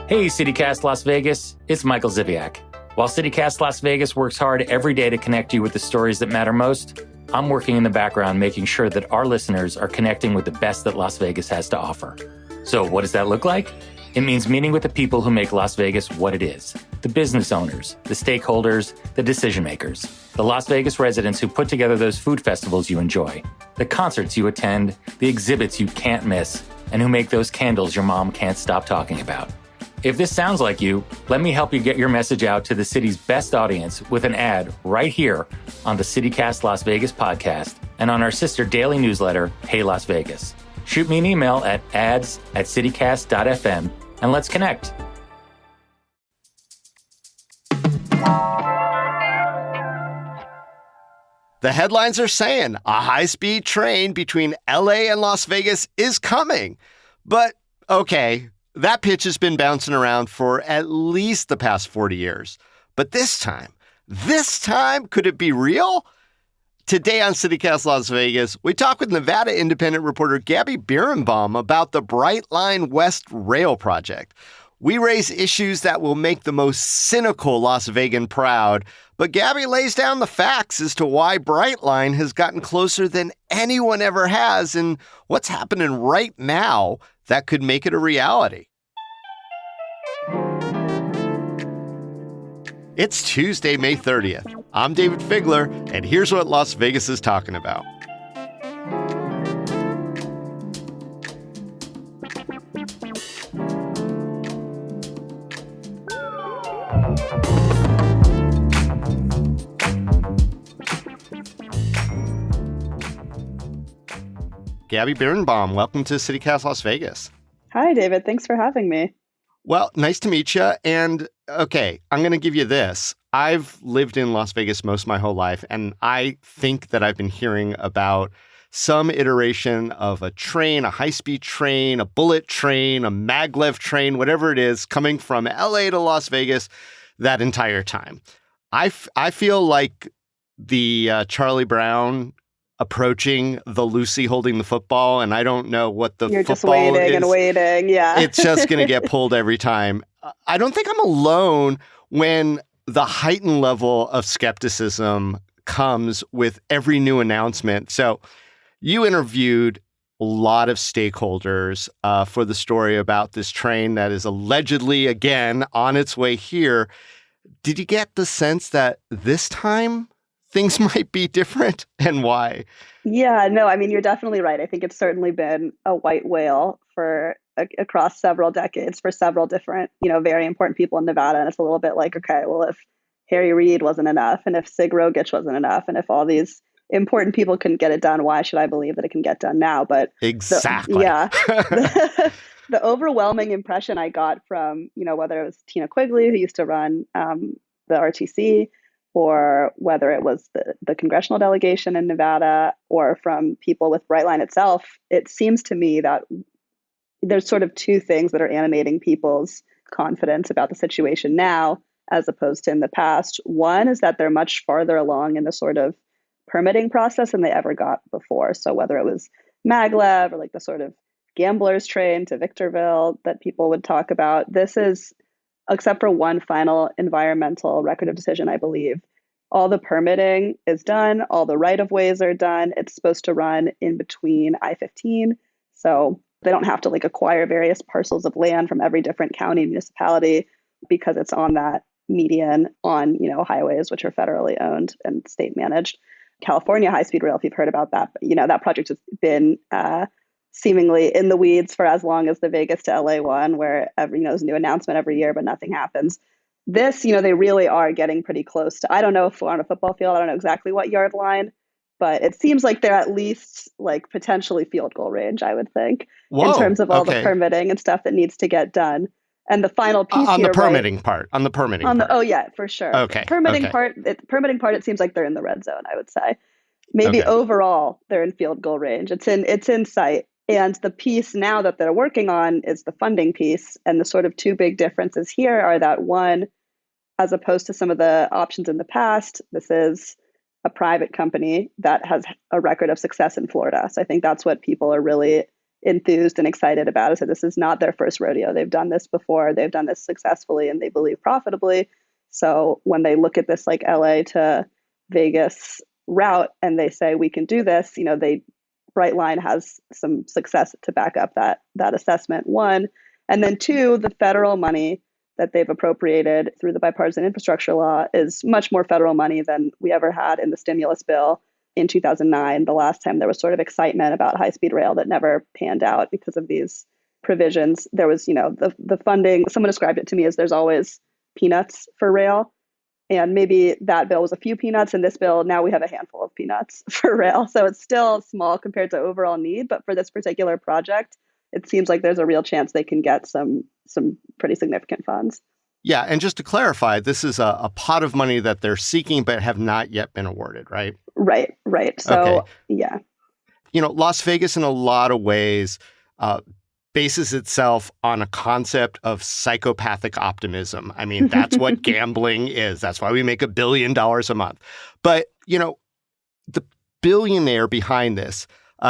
Hey, CityCast Las Vegas, it's Michael Ziviak. While CityCast Las Vegas works hard every day to connect you with the stories that matter most, I'm working in the background making sure that our listeners are connecting with the best that Las Vegas has to offer. So what does that look like? It means meeting with the people who make Las Vegas what it is. The business owners, the stakeholders, the decision makers, the Las Vegas residents who put together those food festivals you enjoy, the concerts you attend, the exhibits you can't miss, and who make those candles your mom can't stop talking about. If this sounds like you, let me help you get your message out to the city's best audience with an ad right here on the CityCast Las Vegas podcast and on our sister daily newsletter, Hey Las Vegas. Shoot me an email at ads@citycast.fm and let's connect. The headlines are saying a high-speed train between LA and Las Vegas is coming. But, okay, that pitch has been bouncing around for at least the past 40 years. But this time, could it be real? Today on CityCast Las Vegas, we talk with Nevada independent reporter Gabby Birenbaum about the Brightline West rail project. We raise issues that will make the most cynical Las Vegan proud, but Gabby lays down the facts as to why Brightline has gotten closer than anyone ever has and what's happening right now that could make it a reality. It's Tuesday, May 30th. I'm Dayvid Figler, and here's what Las Vegas is talking about. Gabby Birenbaum, welcome to CityCast Las Vegas. Hi, David. Thanks for having me. Well, nice to meet you. And okay, I'm going to give you this. I've lived in Las Vegas most of my whole life, and I think that I've been hearing about some iteration of a train, a high-speed train, a bullet train, a maglev train, whatever it is, coming from LA to Las Vegas that entire time. I feel like the Charlie Brown approaching the Lucy holding the football, and I don't know what the You're football just waiting is. and waiting, yeah. It's just going to get pulled every time. I don't think I'm alone when the heightened level of skepticism comes with every new announcement. So you interviewed a lot of stakeholders for the story about this train that is allegedly, again, on its way here. Did you get the sense that this time things might be different, and why? Yeah, no, I mean, you're definitely right. I think it's certainly been a white whale for across several decades for several different, very important people in Nevada. And it's a little bit like, okay, well, if Harry Reid wasn't enough, and if Sig Rogich wasn't enough, and if all these important people couldn't get it done, why should I believe that it can get done now? But exactly. The overwhelming impression I got from, whether it was Tina Quigley, who used to run the RTC, or whether it was the congressional delegation in Nevada, or from people with Brightline itself, it seems to me that there's sort of two things that are animating people's confidence about the situation now, as opposed to in the past. One is that they're much farther along in the sort of permitting process than they ever got before. So whether it was maglev or like the sort of gambler's train to Victorville that people would talk about, this is, except for one final environmental record of decision, I believe, all the permitting is done, all the right-of-ways are done. It's supposed to run in between I-15, so they don't have to acquire various parcels of land from every different county municipality because it's on that median on, highways, which are federally owned and state managed. California high-speed rail, if you've heard about that, that project has been seemingly in the weeds for as long as the Vegas to LA one, where there's a new announcement every year, but nothing happens. This, they really are getting pretty close to, I don't know if we're on a football field, I don't know exactly what yard line, but it seems like they're at least potentially field goal range, I would think, in terms of all the permitting and stuff that needs to get done. And the final piece on here, the permitting part. Oh yeah, for sure. Okay. Permitting part, it seems like they're in the red zone, I would say. Maybe overall they're in field goal range. It's in sight. And the piece now that they're working on is the funding piece. And the sort of two big differences here are that one, as opposed to some of the options in the past, this is a private company that has a record of success in Florida. So I think that's what people are really enthused and excited about it. So this is not their first rodeo. They've done this before. They've done this successfully and they believe profitably. So when they look at this like LA to Vegas route and they say we can do this, Brightline has some success to back up that assessment, one. And then two, the federal money that they've appropriated through the bipartisan infrastructure law is much more federal money than we ever had in the stimulus bill in 2009, the last time there was sort of excitement about high-speed rail that never panned out because of these provisions. There was, the funding, someone described it to me as there's always peanuts for rail. And maybe that bill was a few peanuts, and this bill, now we have a handful of peanuts for rail. So it's still small compared to overall need, but for this particular project, it seems like there's a real chance they can get some pretty significant funds. Yeah, and just to clarify, this is a pot of money that they're seeking but have not yet been awarded, right? Right. So, okay. Yeah. Las Vegas in a lot of ways bases itself on a concept of psychopathic optimism. I mean, that's what gambling is. That's why we make $1 billion a month. But, the billionaire behind this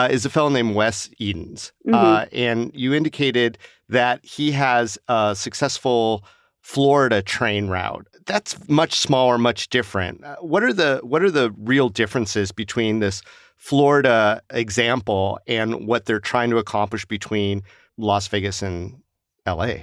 is a fellow named Wes Edens. And you indicated that he has a successful Florida train route. That's much smaller, much different. What are the real differences between this Florida example and what they're trying to accomplish between Las Vegas and LA?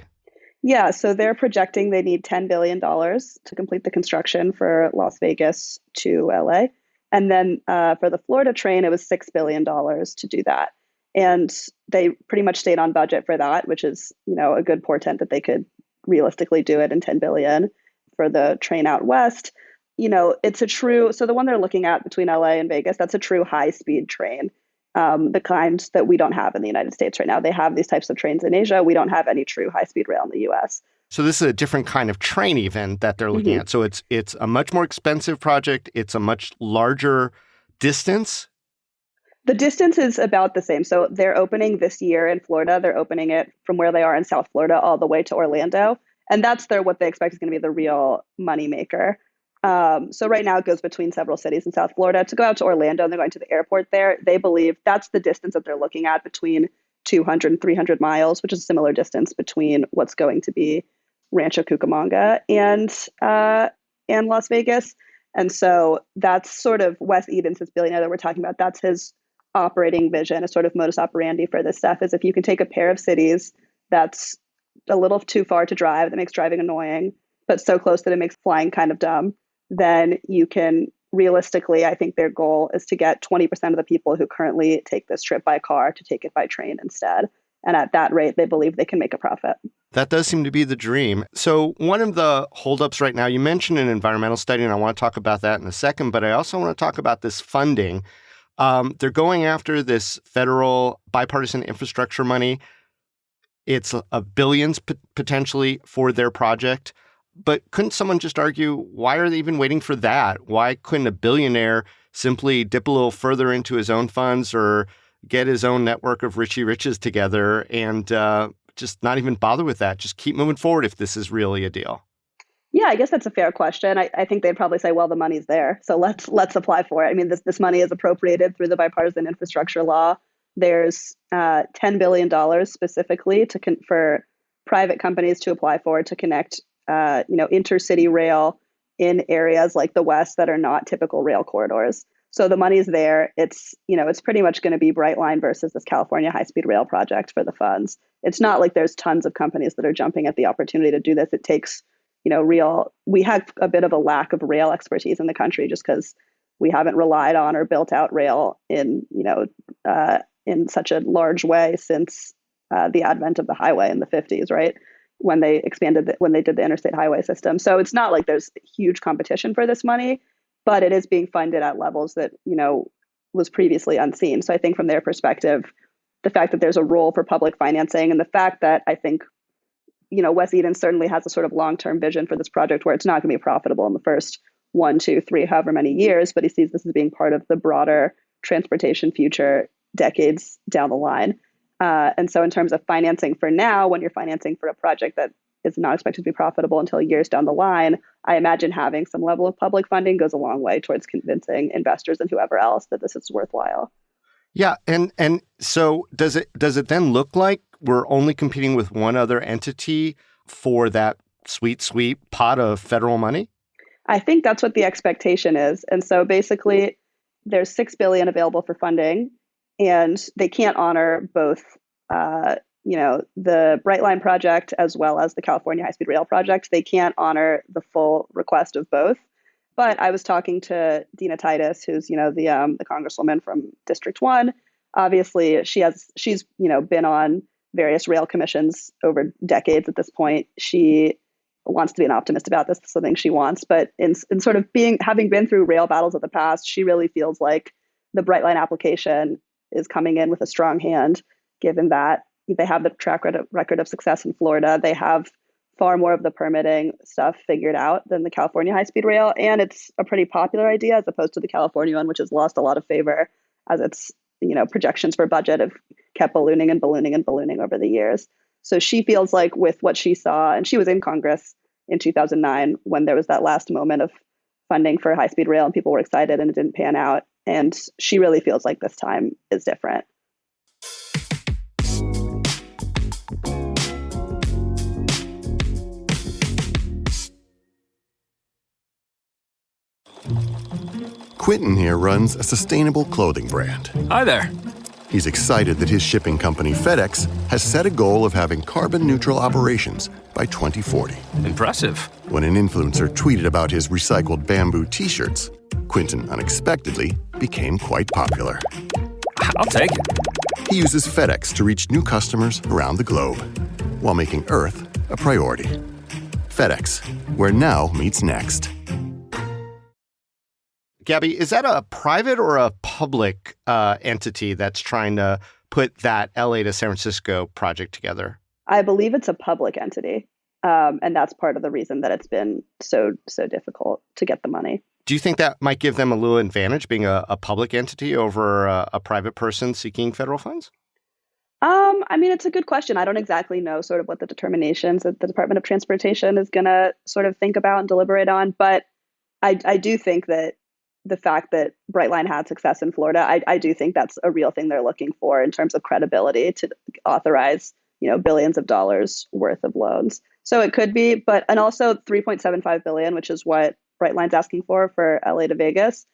Yeah, so they're projecting they need $10 billion to complete the construction for Las Vegas to LA. And then for the Florida train, it was $6 billion to do that. And they pretty much stayed on budget for that, which is, a good portent that they could realistically do it in $10 billion. For the train out west, it's so the one they're looking at between LA and Vegas, that's a true high-speed train, the kind that we don't have in the United States right now. They have these types of trains in Asia. We don't have any true high-speed rail in the US. So this is a different kind of train even that they're looking at. So it's a much more expensive project. It's a much larger distance. The distance is about the same. So they're opening this year in Florida. They're opening it from where they are in South Florida all the way to Orlando. And that's what they expect is going to be the real moneymaker. So right now it goes between several cities in South Florida. To go out to Orlando, and they're going to the airport there, they believe that's the distance that they're looking at between 200 and 300 miles, which is a similar distance between what's going to be Rancho Cucamonga and Las Vegas. And so that's sort of Wes Edens, this billionaire that we're talking about. That's his operating vision, a sort of modus operandi for this stuff, is if you can take a pair of cities that's a little too far to drive, that makes driving annoying, but so close that it makes flying kind of dumb, then you can realistically, I think their goal is to get 20% of the people who currently take this trip by car to take it by train instead. And at that rate, they believe they can make a profit. That does seem to be the dream. So one of the holdups right now, you mentioned an environmental study, and I want to talk about that in a second, but I also want to talk about this funding. They're going after this federal bipartisan infrastructure money. It's billions potentially for their project. But couldn't someone just argue, why are they even waiting for that? Why couldn't a billionaire simply dip a little further into his own funds or get his own network of Richie Riches together and just not even bother with that? Just keep moving forward if this is really a deal. Yeah, I guess that's a fair question. I think they'd probably say, well, the money's there, so let's apply for it. I mean, this money is appropriated through the bipartisan infrastructure law. There's $10 billion specifically for private companies to apply for to connect intercity rail in areas like the West that are not typical rail corridors. So the money's there. It's pretty much going to be Brightline versus this California high-speed rail project for the funds. It's not like there's tons of companies that are jumping at the opportunity to do this. It takes, we have a bit of a lack of rail expertise in the country just because we haven't relied on or built out rail in such a large way since the advent of the highway in the 50s, right? When they did the interstate highway system. So it's not like there's huge competition for this money, but it is being funded at levels that, was previously unseen. So I think from their perspective, the fact that there's a role for public financing and the fact that I think, Wes Edens certainly has a sort of long-term vision for this project where it's not going to be profitable in the first 1, 2, 3, however many years, but he sees this as being part of the broader transportation future decades down the line. And so in terms of financing for now, when you're financing for a project that is not expected to be profitable until years down the line, I imagine having some level of public funding goes a long way towards convincing investors and whoever else that this is worthwhile. Yeah, and so does it then look like we're only competing with one other entity for that sweet pot of federal money? I think that's what the expectation is. And so basically, there's $6 billion available for funding, and they can't honor both, the Brightline project as well as the California high-speed rail project. They can't honor the full request of both. But I was talking to Dina Titus, who's the congresswoman from District 1. Obviously, she's been on various rail commissions over decades at this point. She wants to be an optimist about this. It's something she wants. But in sort of having been through rail battles of the past, she really feels like the Brightline application is coming in with a strong hand, given that they have the track record of success in Florida. They have far more of the permitting stuff figured out than the California high-speed rail. And it's a pretty popular idea as opposed to the California one, which has lost a lot of favor as its projections for budget have kept ballooning and ballooning and ballooning over the years. So she feels like with what she saw, and she was in Congress in 2009 when there was that last moment of funding for high-speed rail and people were excited and it didn't pan out. And she really feels like this time is different. Quentin here runs a sustainable clothing brand. Hi there. He's excited that his shipping company, FedEx, has set a goal of having carbon-neutral operations by 2040. Impressive. When an influencer tweeted about his recycled bamboo t-shirts, Quentin unexpectedly became quite popular. I'll take it. He uses FedEx to reach new customers around the globe while making Earth a priority. FedEx, where now meets next. Gabby, is that a private or a public entity that's trying to put that LA to San Francisco project together? I believe it's a public entity. And that's part of the reason that it's been so difficult to get the money. Do you think that might give them a little advantage being a public entity over a private person seeking federal funds? I mean, it's a good question. I don't exactly know sort of what the determinations that the Department of Transportation is going to sort of think about and deliberate on. But I do think that the fact that Brightline had success in Florida, I do think that's a real thing they're looking for in terms of credibility to authorize, billions of dollars worth of loans. So it could be, and also $3.75 billion, which is what Brightline's asking for LA to Vegas,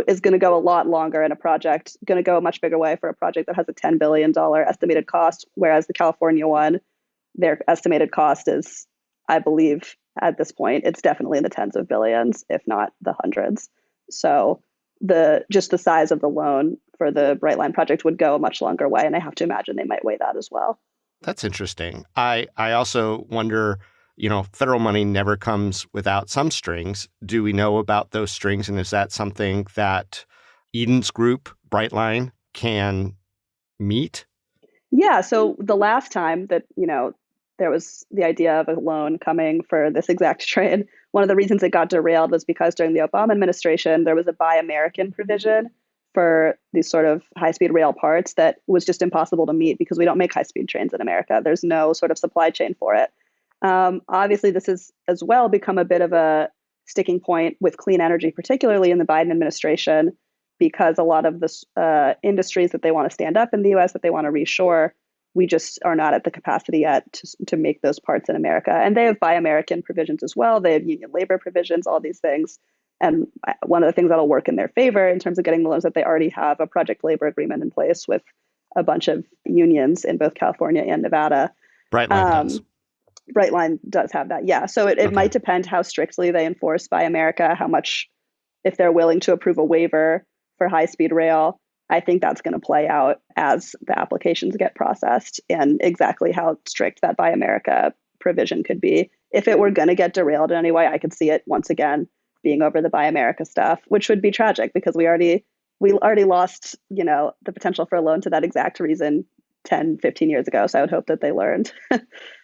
is going to go a lot longer in a project, going to go a much bigger way for a project that has a $10 billion estimated cost, whereas the California one, their estimated cost is, I believe, at this point, it's definitely in the tens of billions, if not the hundreds. So just the size of the loan for the Brightline project would go a much longer way. And I have to imagine they might weigh that as well. That's interesting. I also wonder, federal money never comes without some strings. Do we know about those strings? And is that something that Eden's group, Brightline, can meet? Yeah. So the last time that, there was the idea of a loan coming for this exact train, one of the reasons it got derailed was because during the Obama administration, there was a Buy American provision for these sort of high-speed rail parts that was just impossible to meet because we don't make high-speed trains in America. There's no sort of supply chain for it. Obviously, this has as well become a bit of a sticking point with clean energy, particularly in the Biden administration, because a lot of the industries that they want to stand up in the U.S., that they want to reshore, we just are not at the capacity yet to make those parts in America. And they have Buy American provisions as well. They have union labor provisions, all these things. And one of the things that'll work in their favor in terms of getting the loans that they already have a project labor agreement in place with a bunch of unions in both California and Nevada. Brightline does have that. Yeah. So it might depend how strictly they enforce Buy America, how much, if they're willing to approve a waiver for high-speed rail. I think that's going to play out as the applications get processed and exactly how strict that Buy America provision could be. If it were going to get derailed in any way, I could see it once again being over the Buy America stuff, which would be tragic because we already lost, the potential for a loan to that exact reason 10, 15 years ago. So I would hope that they learned.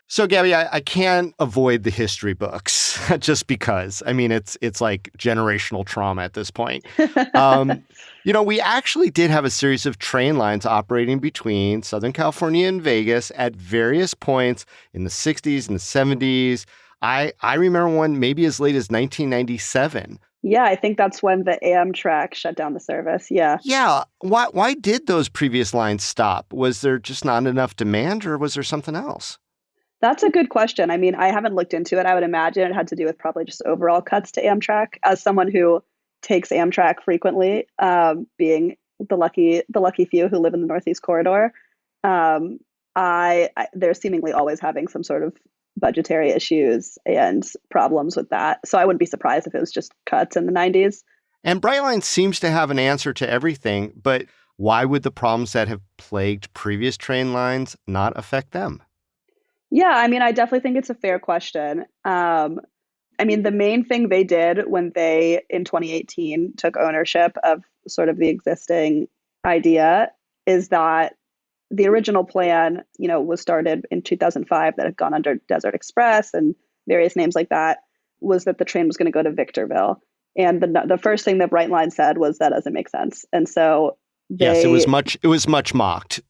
So, Gabby, I can't avoid the history books just because. I mean, it's like generational trauma at this point. We actually did have a series of train lines operating between Southern California and Vegas at various points in the 60s and the 70s. I remember one maybe as late as 1997 Yeah, I think that's when the Amtrak shut down the service. Yeah. Yeah. Why did those previous lines stop? Was there just not enough demand or was there something else? That's a good question. I mean, I haven't looked into it. I would imagine it had to do with probably just overall cuts to Amtrak. As someone who takes Amtrak frequently, being the lucky few who live in the Northeast Corridor, um, they're seemingly always having some sort of budgetary issues and problems with that. So I wouldn't be surprised if it was just cuts in the 90s. And Brightline seems to have an answer to everything, but why would the problems that have plagued previous train lines not affect them? Yeah, I mean, I definitely think it's a fair question. I mean, the main thing they did when they, in 2018, took ownership of sort of the existing idea is that the original plan, was started in 2005 that had gone under Desert Express and various names like that, was that the train was going to go to Victorville. And the first thing that Brightline said was that doesn't make sense. And so Yes, it was much mocked.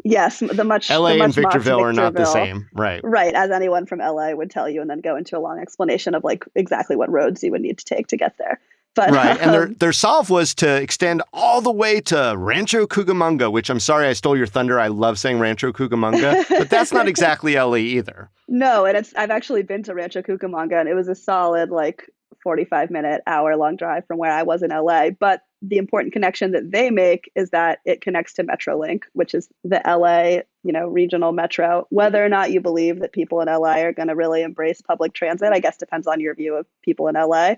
Yes, the much LA the much and Victorville mocked are not the Victorville. same. Right. Right, as anyone from LA would tell you, and then go into a long explanation of like exactly what roads you would need to take to get there. But Right. And their solve was to extend all the way to Rancho Cucamonga, which I'm sorry I stole your thunder. I love saying Rancho Cucamonga, but that's not exactly LA either. no, and I've actually been to Rancho Cucamonga, and it was a solid like 45-minute, hour-long drive from where I was in LA. But the important connection that they make is that it connects to Metrolink, which is the LA, regional metro. Whether or not you believe that people in LA are going to really embrace public transit, I guess depends on your view of people in LA.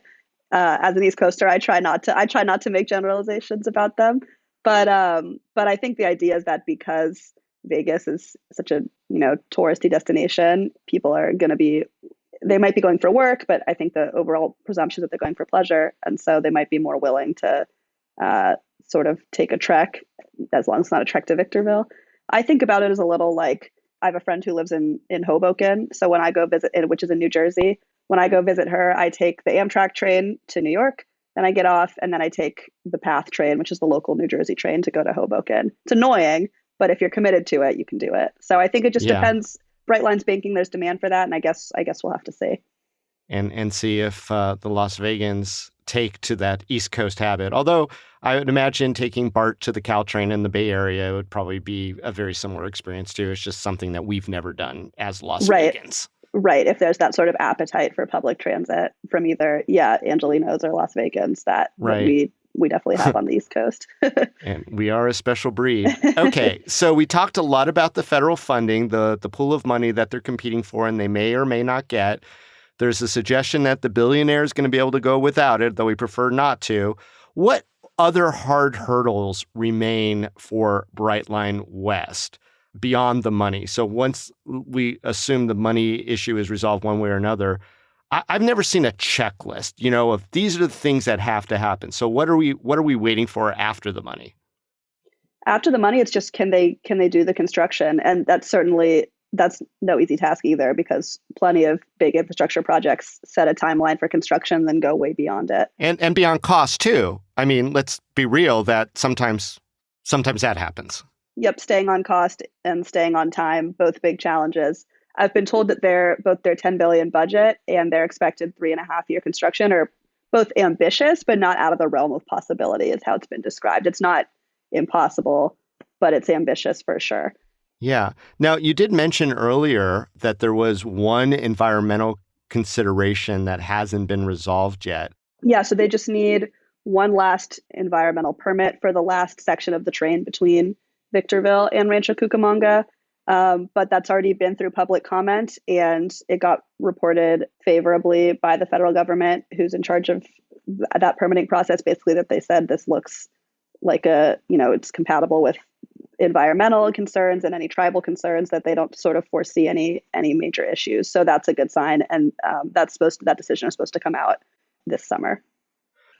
As an East Coaster, I try not to make generalizations about them, but I think the idea is that because Vegas is such a touristy destination, people are going to be they might be going for work, but I think the overall presumption is that they're going for pleasure, and so they might be more willing to sort of take a trek, as long as it's not a trek to Victorville. I think about it as a little like I have a friend who lives in Hoboken, so when I go visit, which is in New Jersey, when I go visit her, I take the Amtrak train to New York, then I get off, and then I take the PATH train, which is the local New Jersey train, to go to Hoboken. It's annoying, but if you're committed to it, you can do it. So I think it just depends. Brightline's banking, there's demand for that, and I guess we'll have to see. And see if the Las Vegans take to that East Coast habit. Although I would imagine taking BART to the Caltrain in the Bay Area would probably be a very similar experience too. It's just something that we've never done as Las Vegans. Right. If there's that sort of appetite for public transit from either, Angelinos or Las Vegans that we definitely have on the East Coast. And we are a special breed. Okay, so we talked a lot about the federal funding, the pool of money that they're competing for and they may or may not get. There's a suggestion that the billionaire is going to be able to go without it, though we prefer not to. What other hard hurdles remain for Brightline West beyond the money? So once we assume the money issue is resolved one way or another, I've never seen a checklist, of these are the things that have to happen. So what are we waiting for after the money? After the money, it's just can they do the construction? And that's no easy task either, because plenty of big infrastructure projects set a timeline for construction, then go way beyond it. And beyond cost too. I mean, let's be real that sometimes that happens. Yep, staying on cost and staying on time, both big challenges. I've been told that both their $10 billion budget and their expected 3.5-year construction are both ambitious, but not out of the realm of possibility, is how it's been described. It's not impossible, but it's ambitious for sure. Yeah. Now, you did mention earlier that there was one environmental consideration that hasn't been resolved yet. Yeah, so they just need one last environmental permit for the last section of the train between Victorville and Rancho Cucamonga. But that's already been through public comment, and it got reported favorably by the federal government, who's in charge of that permitting process. Basically, that they said this looks like it's compatible with environmental concerns and any tribal concerns, that they don't sort of foresee any major issues. So that's a good sign, and that decision is supposed to come out this summer.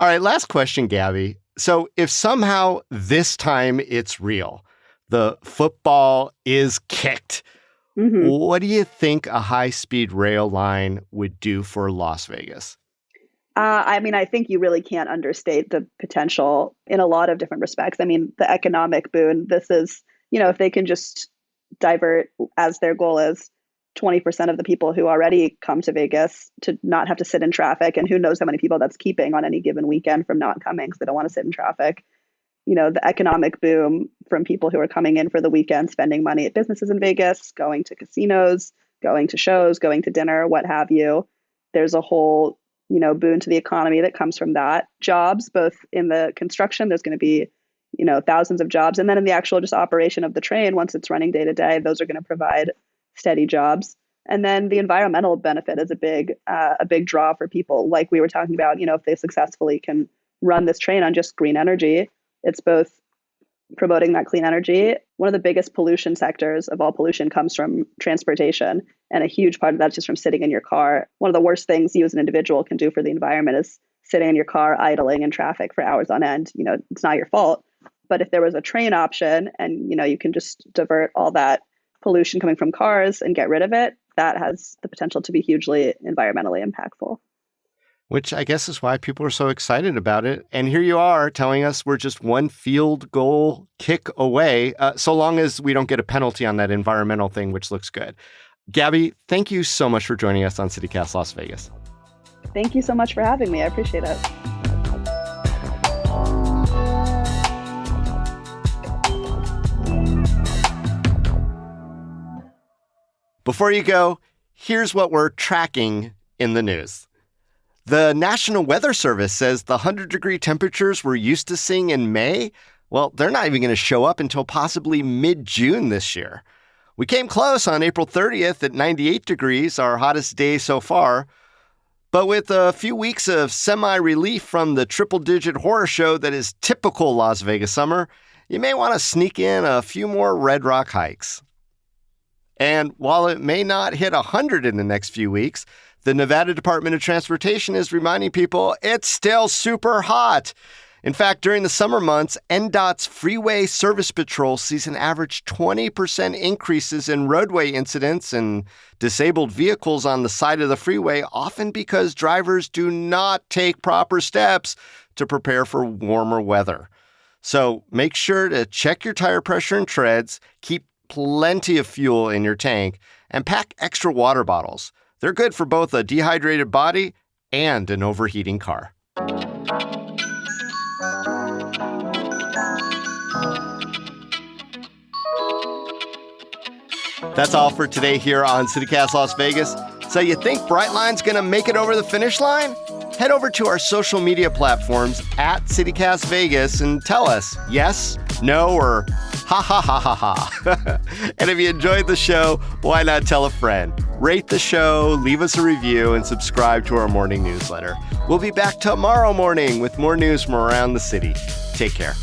All right, last question, Gabby. So if somehow this time it's real, the football is kicked, what do you think a high-speed rail line would do for Las Vegas? I mean, I think you really can't understate the potential in a lot of different respects. I mean, the economic boon, this is, if they can just divert, as their goal is, 20% of the people who already come to Vegas to not have to sit in traffic. And who knows how many people that's keeping on any given weekend from not coming because they don't want to sit in traffic. The economic boom from people who are coming in for the weekend, spending money at businesses in Vegas, going to casinos, going to shows, going to dinner, what have you. There's a whole, boon to the economy that comes from that. Jobs, both in the construction, there's going to be, thousands of jobs. And then in the actual just operation of the train, once it's running day to day, those are going to provide steady jobs. And then the environmental benefit is a big draw for people. Like we were talking about, if they successfully can run this train on just green energy, it's both promoting that clean energy. One of the biggest pollution sectors of all pollution comes from transportation. And a huge part of that's just from sitting in your car. One of the worst things you as an individual can do for the environment is sitting in your car, idling in traffic for hours on end. It's not your fault. But if there was a train option and, you can just divert all that pollution coming from cars and get rid of it, that has the potential to be hugely environmentally impactful. Which I guess is why people are so excited about it. And here you are telling us we're just one field goal kick away, so long as we don't get a penalty on that environmental thing, which looks good. Gabby, thank you so much for joining us on CityCast Las Vegas. Thank you so much for having me. I appreciate it. Before you go, here's what we're tracking in the news. The National Weather Service says the 100-degree temperatures we're used to seeing in May, well, they're not even going to show up until possibly mid-June this year. We came close on April 30th at 98 degrees, our hottest day so far. But with a few weeks of semi-relief from the triple-digit horror show that is typical Las Vegas summer, you may want to sneak in a few more Red Rock hikes. And while it may not hit 100 in the next few weeks, the Nevada Department of Transportation is reminding people it's still super hot. In fact, during the summer months, NDOT's Freeway Service Patrol sees an average 20% increases in roadway incidents and disabled vehicles on the side of the freeway, often because drivers do not take proper steps to prepare for warmer weather. So make sure to check your tire pressure and treads, keep plenty of fuel in your tank, and pack extra water bottles. They're good for both a dehydrated body and an overheating car. That's all for today here on CityCast Las Vegas. So you think Brightline's going to make it over the finish line? Head over to our social media platforms at CityCast Vegas and tell us yes, no, or ha ha ha ha ha. And if you enjoyed the show, why not tell a friend? Rate the show, leave us a review, and subscribe to our morning newsletter. We'll be back tomorrow morning with more news from around the city. Take care.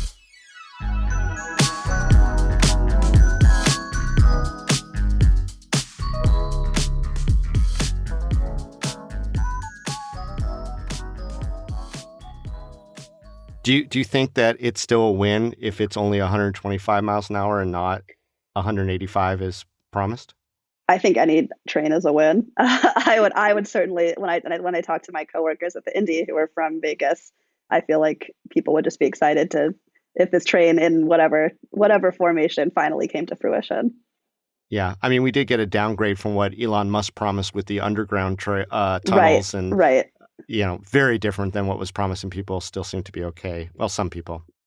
Do you think that it's still a win if it's only 125 miles an hour and not 185 as promised? I think any train is a win. I would certainly, when I talk to my coworkers at the Indy who are from Vegas, I feel like people would just be excited if this train in whatever formation finally came to fruition. Yeah, I mean, we did get a downgrade from what Elon Musk promised with the underground tunnels, right, and right. Very different than what was promised, and people still seem to be okay. Well, some people.